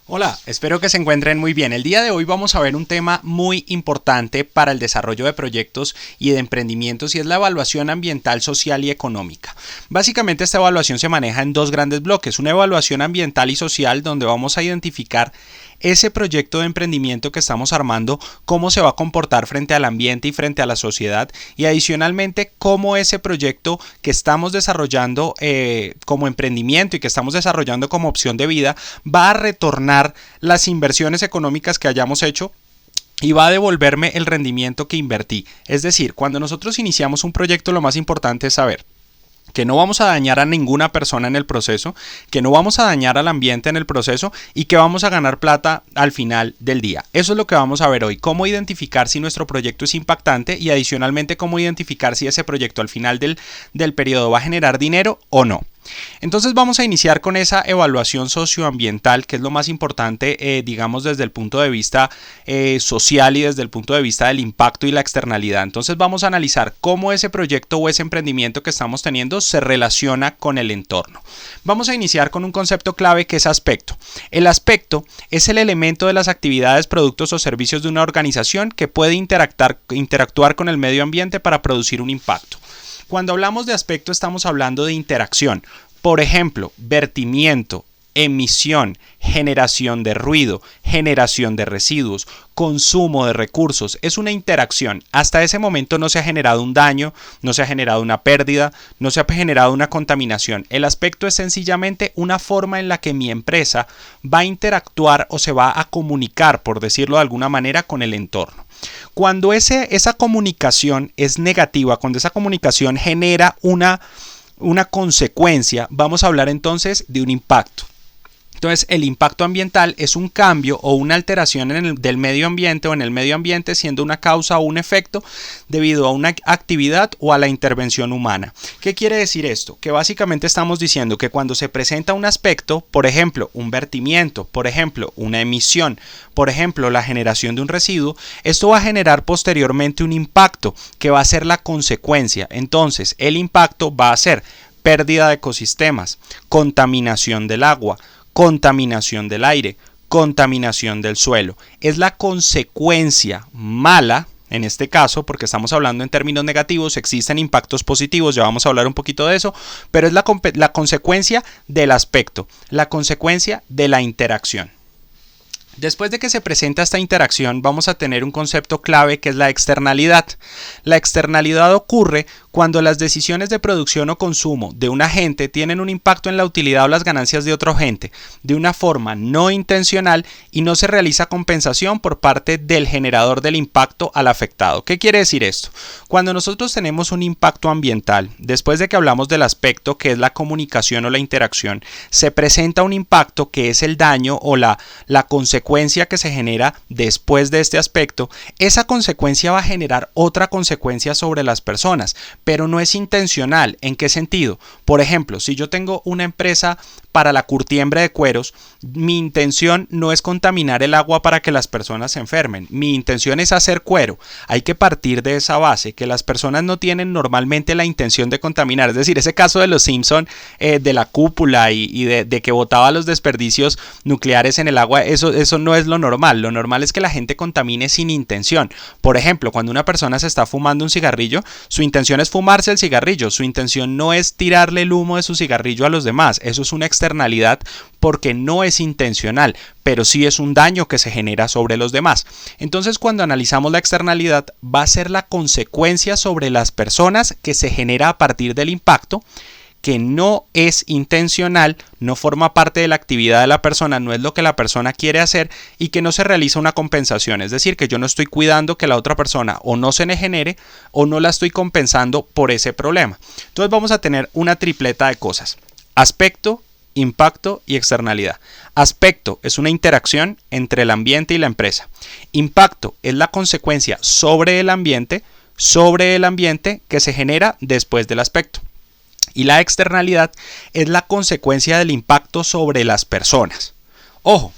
Hola, espero que se encuentren muy bien. El día de hoy vamos a ver un tema muy importante para el desarrollo de proyectos y de emprendimientos y es la evaluación ambiental, social y económica. Básicamente esta evaluación se maneja en dos grandes bloques, una evaluación ambiental y social donde vamos a identificar ese proyecto de emprendimiento que estamos armando, cómo se va a comportar frente al ambiente y frente a la sociedad y adicionalmente cómo ese proyecto que estamos desarrollando como emprendimiento y que estamos desarrollando como opción de vida va a retornar las inversiones económicas que hayamos hecho y va a devolverme el rendimiento que invertí. Es decir, cuando nosotros iniciamos un proyecto lo más importante es saber que no vamos a dañar a ninguna persona en el proceso, que no vamos a dañar al ambiente en el proceso y que vamos a ganar plata al final del día. Eso es lo que vamos a ver hoy, cómo identificar si nuestro proyecto es impactante y adicionalmente cómo identificar si ese proyecto al final del periodo va a generar dinero o no. Entonces vamos a iniciar con esa evaluación socioambiental que es lo más importante digamos desde el punto de vista social y desde el punto de vista del impacto y la externalidad. Entonces vamos a analizar cómo ese proyecto o ese emprendimiento que estamos teniendo se relaciona con el entorno. Vamos a iniciar con un concepto clave que es aspecto. El aspecto es el elemento de las actividades, productos o servicios de una organización que puede interactuar con el medio ambiente para producir un impacto. Cuando hablamos de aspecto estamos hablando de interacción, por ejemplo, vertimiento, emisión, generación de ruido, generación de residuos, consumo de recursos, es una interacción. Hasta ese momento no se ha generado un daño, no se ha generado una pérdida, no se ha generado una contaminación. El aspecto es sencillamente una forma en la que mi empresa va a interactuar o se va a comunicar, por decirlo de alguna manera, con el entorno. Cuando esa comunicación es negativa, cuando esa comunicación genera una consecuencia, vamos a hablar entonces de un impacto. Entonces, el impacto ambiental es un cambio o una alteración del medio ambiente o en el medio ambiente siendo una causa o un efecto debido a una actividad o a la intervención humana. ¿Qué quiere decir esto? Que básicamente estamos diciendo que cuando se presenta un aspecto, por ejemplo, un vertimiento, por ejemplo, una emisión, por ejemplo, la generación de un residuo, esto va a generar posteriormente un impacto que va a ser la consecuencia. Entonces, el impacto va a ser pérdida de ecosistemas, contaminación del agua, contaminación del aire, contaminación del suelo. Es la consecuencia mala, en este caso, porque estamos hablando en términos negativos, existen impactos positivos, ya vamos a hablar un poquito de eso, pero es la consecuencia del aspecto, la consecuencia de la interacción. Después de que se presenta esta interacción, vamos a tener un concepto clave que es la externalidad. La externalidad ocurre cuando las decisiones de producción o consumo de un agente tienen un impacto en la utilidad o las ganancias de otro agente de una forma no intencional y no se realiza compensación por parte del generador del impacto al afectado. ¿Qué quiere decir esto? Cuando nosotros tenemos un impacto ambiental, después de que hablamos del aspecto que es la comunicación o la interacción, se presenta un impacto que es el daño o la consecuencia que se genera después de este aspecto. Esa consecuencia va a generar otra consecuencia sobre las personas, pero no es intencional. ¿En qué sentido? Por ejemplo, si yo tengo una empresa para la curtiembre de cueros, mi intención no es contaminar el agua para que las personas se enfermen. Mi intención es hacer cuero. Hay que partir de esa base, que las personas no tienen normalmente la intención de contaminar. Es decir, ese caso de los Simpson, de la cúpula y de que botaba los desperdicios nucleares en el agua, eso no es lo normal. Lo normal es que la gente contamine sin intención. Por ejemplo, cuando una persona se está fumando un cigarrillo, su intención es fumarse el cigarrillo. Su intención no es tirarle el humo de su cigarrillo a los demás. Eso es una externalidad porque no es intencional, pero sí es un daño que se genera sobre los demás. Entonces, cuando analizamos la externalidad, va a ser la consecuencia sobre las personas que se genera a partir del impacto, que no es intencional, no forma parte de la actividad de la persona, no es lo que la persona quiere hacer y que no se realiza una compensación. Es decir, que yo no estoy cuidando que la otra persona o no se me genere o no la estoy compensando por ese problema. Entonces vamos a tener una tripleta de cosas: aspecto, impacto y externalidad. Aspecto es una interacción entre el ambiente y la empresa. Impacto es la consecuencia sobre el ambiente que se genera después del aspecto. Y la externalidad es la consecuencia del impacto sobre las personas. Ojo,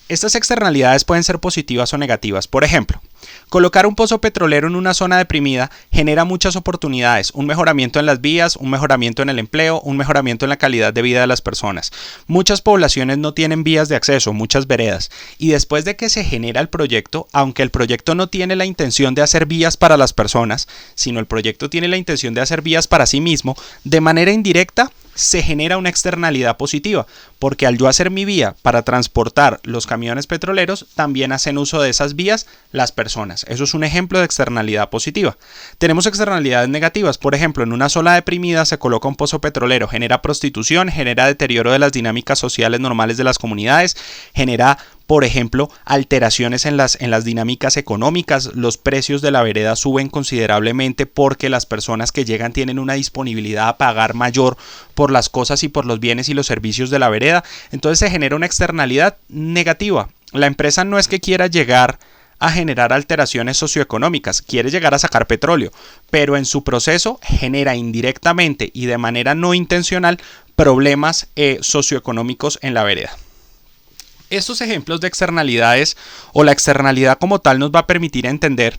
estas externalidades pueden ser positivas o negativas. Por ejemplo, Colocar un pozo petrolero en una zona deprimida genera muchas oportunidades, un mejoramiento en las vías, un mejoramiento en el empleo, un mejoramiento en la calidad de vida de las personas. Muchas poblaciones no tienen vías de acceso, muchas veredas, y después de que se genera el proyecto, aunque el proyecto no tiene la intención de hacer vías para las personas, sino el proyecto tiene la intención de hacer vías para sí mismo, de manera indirecta se genera una externalidad positiva, porque al yo hacer mi vía para transportar los camiones petroleros, también hacen uso de esas vías las personas. Eso es un ejemplo de externalidad positiva. Tenemos externalidades negativas, por ejemplo, en una zona deprimida se coloca un pozo petrolero, genera prostitución, genera deterioro de las dinámicas sociales normales de las comunidades, genera, por ejemplo, alteraciones en las dinámicas económicas, los precios de la vereda suben considerablemente porque las personas que llegan tienen una disponibilidad a pagar mayor por las cosas y por los bienes y los servicios de la vereda. Entonces se genera una externalidad negativa. La empresa no es que quiera llegar a generar alteraciones socioeconómicas, quiere llegar a sacar petróleo, pero en su proceso genera indirectamente y de manera no intencional problemas socioeconómicos en la vereda. Estos ejemplos de externalidades o la externalidad como tal nos va a permitir entender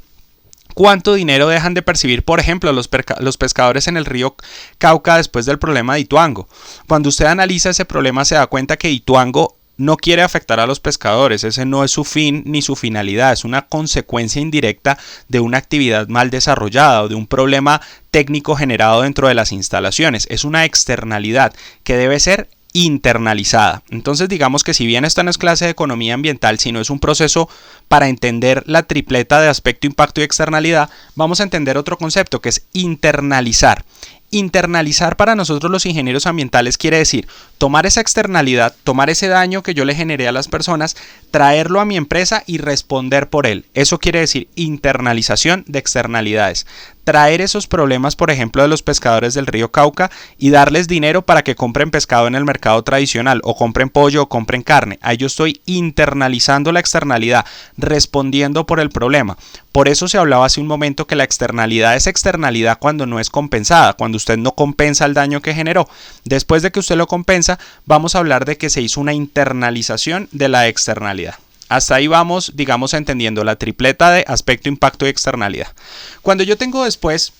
cuánto dinero dejan de percibir, por ejemplo, los pescadores en el río Cauca después del problema de Ituango. Cuando usted analiza ese problema se da cuenta que Ituango no quiere afectar a los pescadores, ese no es su fin ni su finalidad, es una consecuencia indirecta de una actividad mal desarrollada o de un problema técnico generado dentro de las instalaciones. Es una externalidad que debe ser internalizada. Entonces digamos que si bien esta no es clase de economía ambiental, sino es un proceso para entender la tripleta de aspecto, impacto y externalidad, vamos a entender otro concepto que es internalizar. Internalizar para nosotros los ingenieros ambientales quiere decir tomar esa externalidad, tomar ese daño que yo le generé a las personas, traerlo a mi empresa y responder por él. Eso quiere decir internalización de externalidades. Traer esos problemas, por ejemplo, de los pescadores del río Cauca y darles dinero para que compren pescado en el mercado tradicional o compren pollo o compren carne. Ahí yo estoy internalizando la externalidad, respondiendo por el problema. Por eso se hablaba hace un momento que la externalidad es externalidad cuando no es compensada, cuando usted no compensa el daño que generó. Después de que usted lo compensa, vamos a hablar de que se hizo una internalización de la externalidad. Hasta ahí vamos, digamos, entendiendo la tripleta de aspecto, impacto y externalidad. Cuando yo tengo después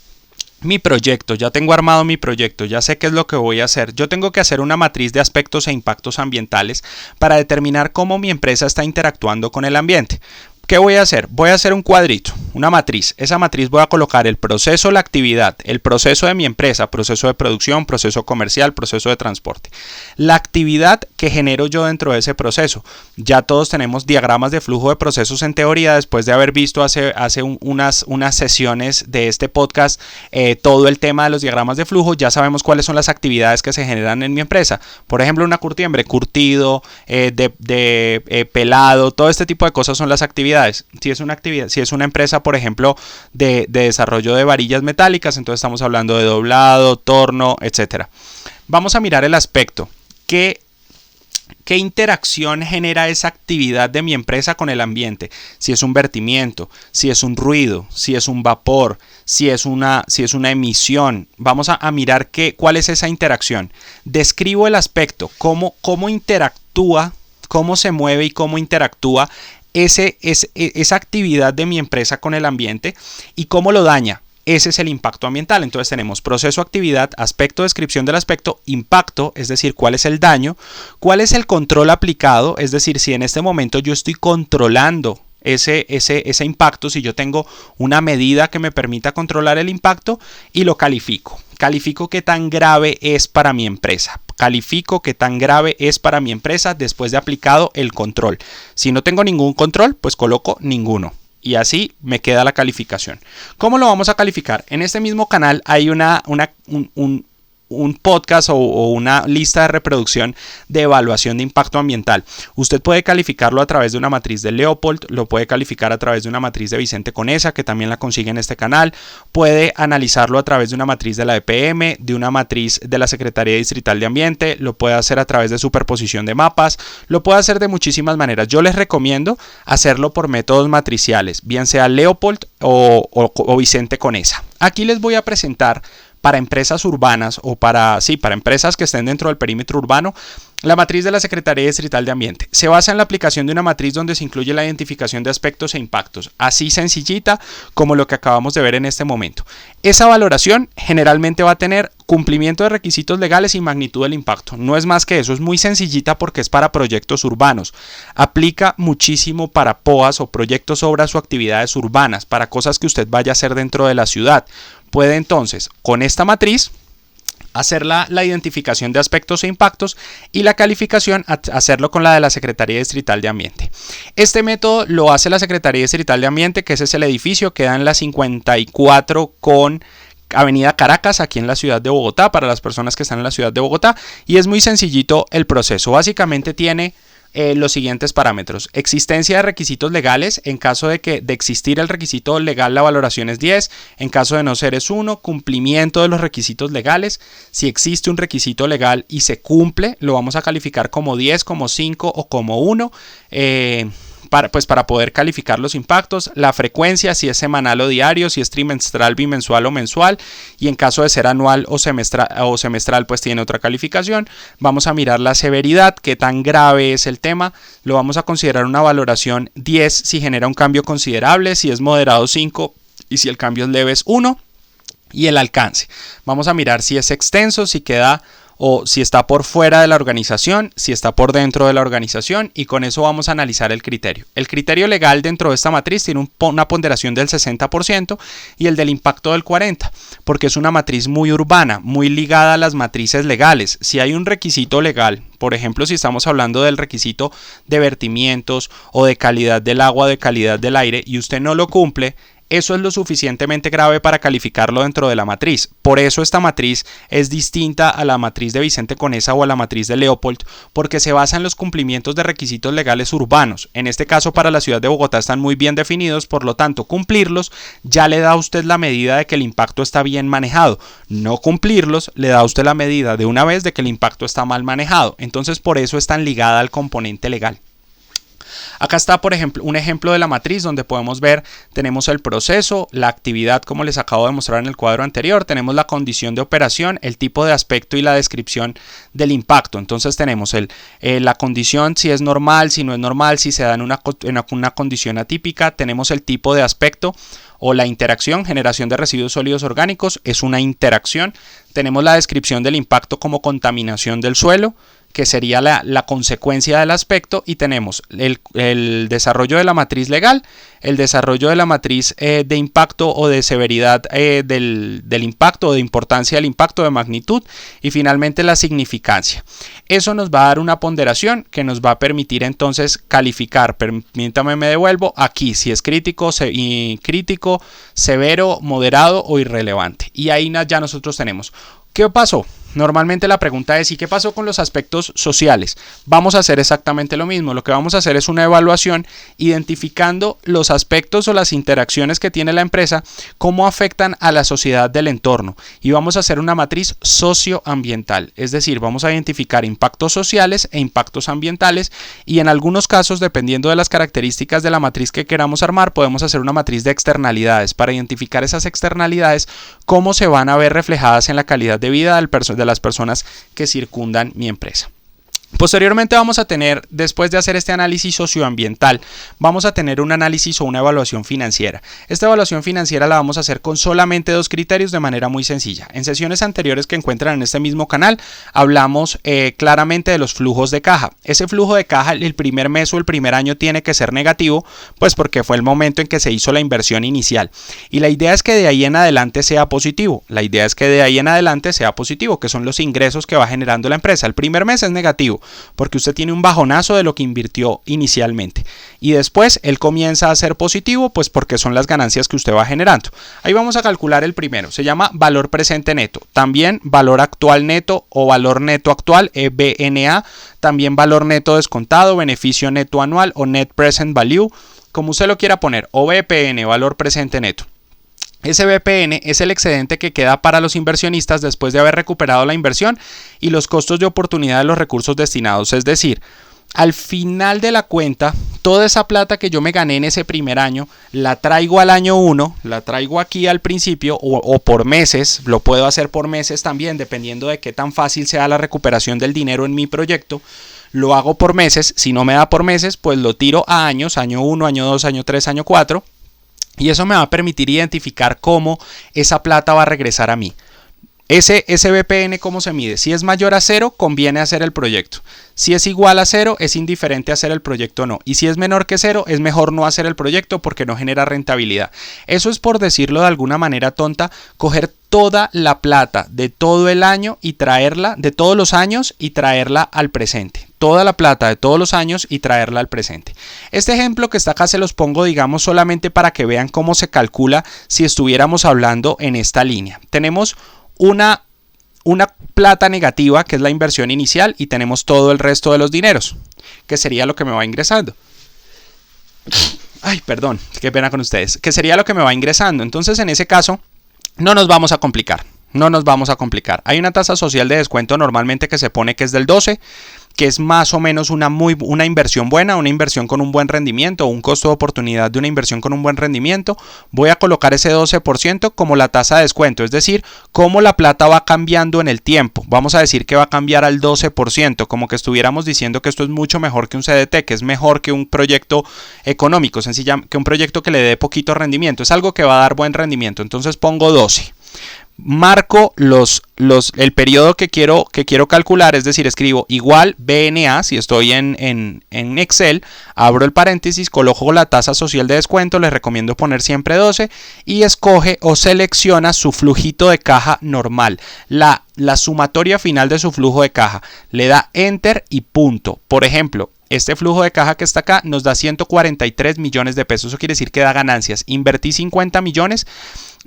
mi proyecto, ya tengo armado mi proyecto, ya sé qué es lo que voy a hacer, yo tengo que hacer una matriz de aspectos e impactos ambientales para determinar cómo mi empresa está interactuando con el ambiente. ¿Qué voy a hacer? Voy a hacer un cuadrito, una matriz. Esa matriz voy a colocar el proceso, la actividad, el proceso de mi empresa, proceso de producción, proceso comercial, proceso de transporte. La actividad que genero yo dentro de ese proceso. Ya todos tenemos diagramas de flujo de procesos en teoría después de haber visto hace unas sesiones de este podcast todo el tema de los diagramas de flujo. Ya sabemos cuáles son las actividades que se generan en mi empresa. Por ejemplo, una curtiembre, curtido, pelado, todo este tipo de cosas son las actividades. Si es una actividad, si es una empresa, por ejemplo, de desarrollo de varillas metálicas, entonces estamos hablando de doblado, torno, etcétera. Vamos a mirar el aspecto. ¿Qué interacción genera esa actividad de mi empresa con el ambiente? Si es un vertimiento, si es un ruido, si es un vapor, si es una emisión. Vamos a mirar cuál es esa interacción. Describo el aspecto, cómo interactúa, cómo se mueve y cómo interactúa esa actividad de mi empresa con el ambiente y cómo lo daña. Ese es el impacto ambiental. Entonces tenemos proceso, actividad, aspecto, descripción del aspecto, impacto, es decir, cuál es el daño, cuál es el control aplicado, es decir, si en este momento yo estoy controlando ese impacto, si yo tengo una medida que me permita controlar el impacto, y lo califico. Califico qué tan grave es para mi empresa. Califico qué tan grave es para mi empresa después de aplicado el control. Si no tengo ningún control, pues coloco ninguno. Y así me queda la calificación. ¿Cómo lo vamos a calificar? En este mismo canal hay un podcast o una lista de reproducción de evaluación de impacto ambiental. Usted puede calificarlo a través de una matriz de Leopold, lo puede calificar a través de una matriz de Vicente Conesa, que también la consigue en este canal, puede analizarlo a través de una matriz de la EPM, de una matriz de la Secretaría Distrital de Ambiente, lo puede hacer a través de superposición de mapas, lo puede hacer de muchísimas maneras. Yo les recomiendo hacerlo por métodos matriciales, bien sea Leopold o Vicente Conesa. Aquí les voy a presentar para empresas urbanas o para empresas que estén dentro del perímetro urbano, La matriz de la Secretaría Distrital de Ambiente se basa en la aplicación de una matriz donde se incluye la identificación de aspectos e impactos, así sencillita como lo que acabamos de ver en este momento. Esa valoración generalmente va a tener cumplimiento de requisitos legales y magnitud del impacto. No es más que eso, es muy sencillita porque es para proyectos urbanos. Aplica muchísimo para POAs o proyectos, obras o actividades urbanas, para cosas que usted vaya a hacer dentro de la ciudad. Puede entonces, con esta matriz, hacer la identificación de aspectos e impactos y la calificación hacerlo con la de la Secretaría Distrital de Ambiente. Este método lo hace la Secretaría Distrital de Ambiente, que ese es el edificio, queda en la 54 con Avenida Caracas, aquí en la ciudad de Bogotá, para las personas que están en la ciudad de Bogotá, y es muy sencillito el proceso. Básicamente tiene los siguientes parámetros: existencia de requisitos legales. En caso de existir el requisito legal, la valoración es 10, en caso de no ser es 1. Cumplimiento de los requisitos legales: si existe un requisito legal y se cumple, lo vamos a calificar como 10, como 5 o como 1, para poder calificar los impactos. La frecuencia, si es semanal o diario, si es trimestral, bimensual o mensual, y en caso de ser anual o semestral, pues tiene otra calificación. Vamos a mirar la severidad, qué tan grave es el tema, lo vamos a considerar una valoración 10 si genera un cambio considerable, si es moderado 5 y si el cambio es leve es 1. Y el alcance, vamos a mirar si es extenso, si queda o si está por fuera de la organización, si está por dentro de la organización, y con eso vamos a analizar el criterio. El criterio legal dentro de esta matriz tiene una ponderación del 60% y el del impacto del 40%, porque es una matriz muy urbana, muy ligada a las matrices legales. Si hay un requisito legal, por ejemplo, si estamos hablando del requisito de vertimientos o de calidad del agua, de calidad del aire, y usted no lo cumple, eso es lo suficientemente grave para calificarlo dentro de la matriz. Por eso esta matriz es distinta a la matriz de Vicente Conesa o a la matriz de Leopold, porque se basa en los cumplimientos de requisitos legales urbanos. En este caso, para la ciudad de Bogotá están muy bien definidos, por lo tanto, cumplirlos ya le da a usted la medida de que el impacto está bien manejado. No cumplirlos le da a usted la medida de una vez de que el impacto está mal manejado. Entonces, por eso es tan ligada al componente legal. Acá está, por ejemplo, un ejemplo de la matriz donde podemos ver, tenemos el proceso, la actividad como les acabo de mostrar en el cuadro anterior, tenemos la condición de operación, el tipo de aspecto y la descripción del impacto. Entonces tenemos la condición, si es normal, si no es normal, si se da en una condición atípica, tenemos el tipo de aspecto o la interacción, generación de residuos sólidos orgánicos, es una interacción. Tenemos la descripción del impacto como contaminación del suelo, que sería la consecuencia del aspecto, y tenemos el desarrollo de la matriz legal, el desarrollo de la matriz de impacto o de severidad del impacto, o de importancia del impacto, de magnitud, y finalmente la significancia. Eso nos va a dar una ponderación que nos va a permitir entonces calificar. Permítame, me devuelvo aquí, si es crítico, severo, moderado o irrelevante. Y ahí ya nosotros tenemos. ¿Qué pasó? Normalmente la pregunta es: ¿y qué pasó con los aspectos sociales? Vamos a hacer exactamente lo mismo. Lo que vamos a hacer es una evaluación identificando los aspectos o las interacciones que tiene la empresa, cómo afectan a la sociedad del entorno, y vamos a hacer una matriz socioambiental, es decir, vamos a identificar impactos sociales e impactos ambientales, y en algunos casos, dependiendo de las características de la matriz que queramos armar, podemos hacer una matriz de externalidades para identificar esas externalidades, cómo se van a ver reflejadas en la calidad de vida de las personas que circundan mi empresa. Posteriormente vamos a tener, después de hacer este análisis socioambiental, vamos a tener un análisis o una evaluación financiera. Esta evaluación financiera la vamos a hacer con solamente 2 criterios de manera muy sencilla. En sesiones anteriores que encuentran en este mismo canal, hablamos claramente de los flujos de caja. Ese flujo de caja el primer mes o el primer año tiene que ser negativo, pues porque fue el momento en que se hizo la inversión inicial. Y la idea es que de ahí en adelante sea positivo. Que son los ingresos que va generando la empresa. El primer mes es negativo, porque usted tiene un bajonazo de lo que invirtió inicialmente, y después él comienza a ser positivo, pues porque son las ganancias que usted va generando. Ahí vamos a calcular el primero, se llama valor presente neto, también valor actual neto o valor neto actual, BNA, también valor neto descontado, beneficio neto anual o net present value, como usted lo quiera poner, o BPN, valor presente neto. Ese BPN es el excedente que queda para los inversionistas después de haber recuperado la inversión y los costos de oportunidad de los recursos destinados. Es decir, al final de la cuenta, toda esa plata que yo me gané en ese primer año, la traigo al año 1, la traigo aquí al principio o por meses, lo puedo hacer por meses también, dependiendo de qué tan fácil sea la recuperación del dinero en mi proyecto. Lo hago por meses, si no me da por meses, pues lo tiro a años, año 1, año 2, año 3, año 4, y eso me va a permitir identificar cómo esa plata va a regresar a mí. Ese BPN, ¿cómo se mide? Si es mayor a 0, conviene hacer el proyecto. Si es igual a 0, es indiferente hacer el proyecto o no. Y si es menor que 0, es mejor no hacer el proyecto porque no genera rentabilidad. Eso es, por decirlo de alguna manera tonta, coger toda la plata de todo el año y traerla, de todos los años, y traerla al presente. Toda la plata de todos los años y traerla al presente. Este ejemplo que está acá se los pongo, digamos, solamente para que vean cómo se calcula si estuviéramos hablando en esta línea. Tenemos una plata negativa, que es la inversión inicial, y tenemos todo el resto de los dineros, que sería lo que me va ingresando. Ay, perdón, qué pena con ustedes. Que sería lo que me va ingresando. Entonces, en ese caso, no nos vamos a complicar. Hay una tasa social de descuento normalmente que se pone que es del 12%, que es más o menos una inversión buena, una inversión con un buen rendimiento, un costo de oportunidad de una inversión con un buen rendimiento. Voy a colocar ese 12% como la tasa de descuento, es decir, cómo la plata va cambiando en el tiempo. Vamos a decir que va a cambiar al 12%, como que estuviéramos diciendo que esto es mucho mejor que un CDT, que es mejor que un proyecto económico, que un proyecto que le dé poquito rendimiento. Es algo que va a dar buen rendimiento, entonces pongo 12. Marco el periodo que quiero calcular, es decir, escribo igual BNA, si estoy en Excel, abro el paréntesis, coloco la tasa social de descuento, les recomiendo poner siempre 12 y escoge o selecciona su flujito de caja normal, la sumatoria final de su flujo de caja, le da Enter y punto. Por ejemplo, este flujo de caja que está acá nos da 143 millones de pesos, eso quiere decir que da ganancias. Invertí 50 millones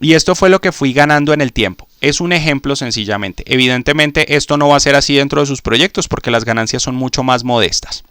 y esto fue lo que fui ganando en el tiempo. Es un ejemplo sencillamente. Evidentemente esto no va a ser así dentro de sus proyectos porque las ganancias son mucho más modestas.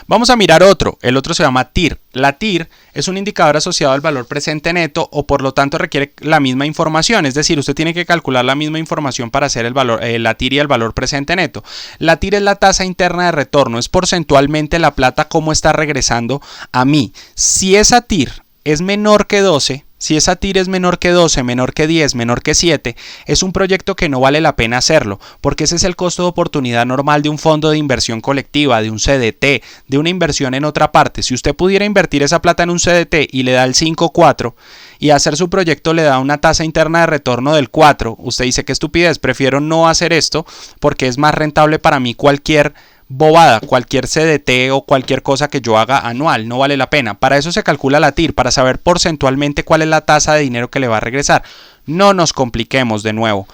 Vamos a mirar otro, el otro se llama TIR. La TIR es un indicador asociado al valor presente neto o por lo tanto requiere la misma información, es decir, usted tiene que calcular la misma información para hacer la TIR y el valor presente neto. La TIR es la tasa interna de retorno, es porcentualmente la plata cómo está regresando a mí. Si esa TIR es menor que 12, si esa TIR es menor que 12, menor que 10, menor que 7, es un proyecto que no vale la pena hacerlo, porque ese es el costo de oportunidad normal de un fondo de inversión colectiva, de un CDT, de una inversión en otra parte. Si usted pudiera invertir esa plata en un CDT y le da el 5,4 y hacer su proyecto le da una tasa interna de retorno del 4, usted dice qué estupidez, prefiero no hacer esto porque es más rentable para mí cualquier bobada, cualquier CDT o cualquier cosa que yo haga anual, no vale la pena. Para eso se calcula la TIR, para saber porcentualmente cuál es la tasa de dinero que le va a regresar. No nos compliquemos de nuevo.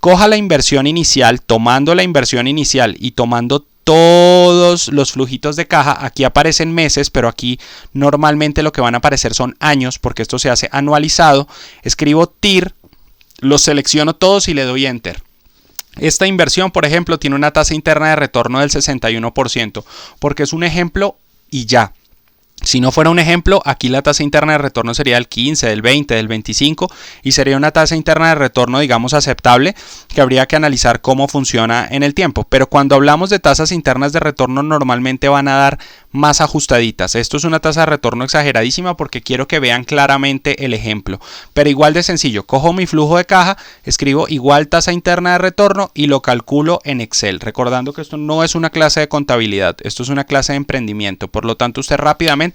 Coja la inversión inicial, tomando la inversión inicial y tomando todos los flujitos de caja. Aquí aparecen meses, pero aquí normalmente lo que van a aparecer son años, porque esto se hace anualizado. Escribo TIR, los selecciono todos y le doy Enter. Esta inversión, por ejemplo, tiene una tasa interna de retorno del 61%, porque es un ejemplo y ya. Si no fuera un ejemplo, aquí la tasa interna de retorno sería del 15, del 20, del 25 y sería una tasa interna de retorno, digamos, aceptable, que habría que analizar cómo funciona en el tiempo. Pero cuando hablamos de tasas internas de retorno, normalmente van a dar más ajustaditas. Esto es una tasa de retorno exageradísima porque quiero que vean claramente el ejemplo. Pero igual de sencillo, cojo mi flujo de caja, escribo igual tasa interna de retorno y lo calculo en Excel. Recordando que esto no es una clase de contabilidad, esto es una clase de emprendimiento. Por lo tanto, usted rápidamente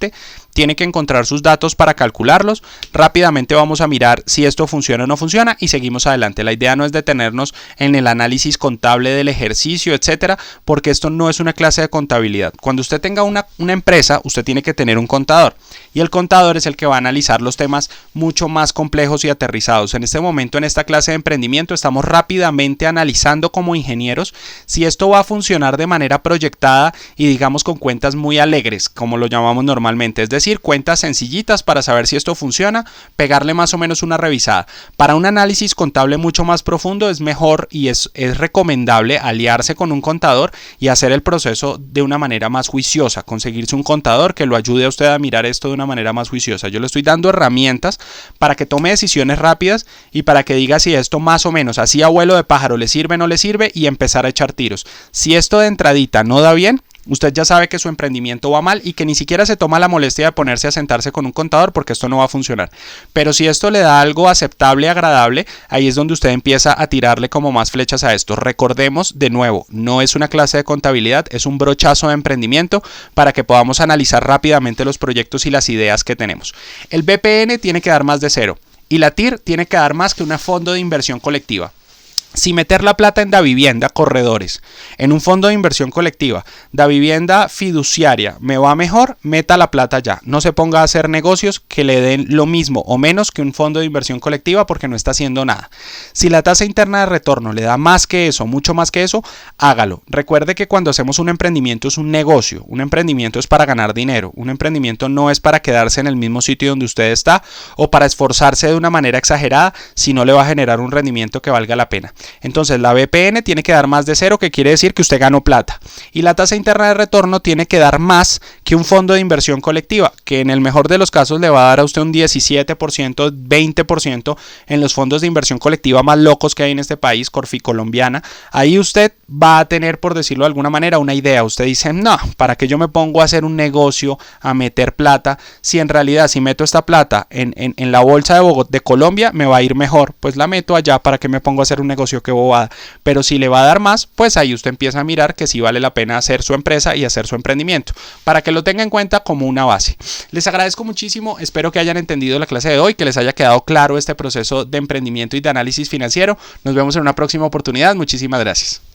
tiene que encontrar sus datos para calcularlos. Rápidamente vamos a mirar si esto funciona o no funciona y seguimos adelante. La idea no es detenernos en el análisis contable del ejercicio, etcétera, porque esto no es una clase de contabilidad. Cuando usted tenga una empresa, usted tiene que tener un contador y el contador es el que va a analizar los temas mucho más complejos y aterrizados. En este momento, en esta clase de emprendimiento, estamos rápidamente analizando como ingenieros si esto va a funcionar de manera proyectada y digamos con cuentas muy alegres, como lo llamamos normalmente, es decir, cuentas sencillitas para saber si esto funciona, pegarle más o menos una revisada. Para un análisis contable mucho más profundo es mejor y es recomendable aliarse con un contador y hacer el proceso de una manera más juiciosa, conseguirse un contador que lo ayude a usted a mirar esto de una manera más juiciosa. Yo le estoy dando herramientas para que tome decisiones rápidas y para que diga si esto más o menos así a vuelo de pájaro le sirve o no le sirve y empezar a echar tiros. Si esto de entradita no da bien, usted ya sabe que su emprendimiento va mal y que ni siquiera se toma la molestia de ponerse a sentarse con un contador porque esto no va a funcionar. Pero si esto le da algo aceptable, agradable, ahí es donde usted empieza a tirarle como más flechas a esto. Recordemos de nuevo, no es una clase de contabilidad, es un brochazo de emprendimiento para que podamos analizar rápidamente los proyectos y las ideas que tenemos. El BPN tiene que dar más de 0 y la TIR tiene que dar más que un fondo de inversión colectiva. Si meter la plata en Davivienda Corredores, en un fondo de inversión colectiva, Davivienda fiduciaria, me va mejor, meta la plata ya. No se ponga a hacer negocios que le den lo mismo o menos que un fondo de inversión colectiva porque no está haciendo nada. Si la tasa interna de retorno le da más que eso, mucho más que eso, hágalo. Recuerde que cuando hacemos un emprendimiento es un negocio, un emprendimiento es para ganar dinero, un emprendimiento no es para quedarse en el mismo sitio donde usted está o para esforzarse de una manera exagerada si no le va a generar un rendimiento que valga la pena. Entonces la BPN tiene que dar más de 0, que quiere decir que usted ganó plata. Y la tasa interna de retorno tiene que dar más que un fondo de inversión colectiva, que en el mejor de los casos le va a dar a usted un 17%, 20% en los fondos de inversión colectiva más locos que hay en este país, Corficolombiana. Ahí usted va a tener, por decirlo de alguna manera, una idea. Usted dice, no, ¿para qué yo me pongo a hacer un negocio, a meter plata? Si en realidad si meto esta plata en la bolsa de Colombia, me va a ir mejor. Pues la meto allá, ¿para qué me pongo a hacer un negocio? Que bobada. Pero si le va a dar más, pues ahí usted empieza a mirar que sí vale la pena hacer su empresa y hacer su emprendimiento, para que lo tenga en cuenta como una base. Les agradezco muchísimo, espero que hayan entendido la clase de hoy, que les haya quedado claro este proceso de emprendimiento y de análisis financiero. Nos vemos en una próxima oportunidad, muchísimas gracias.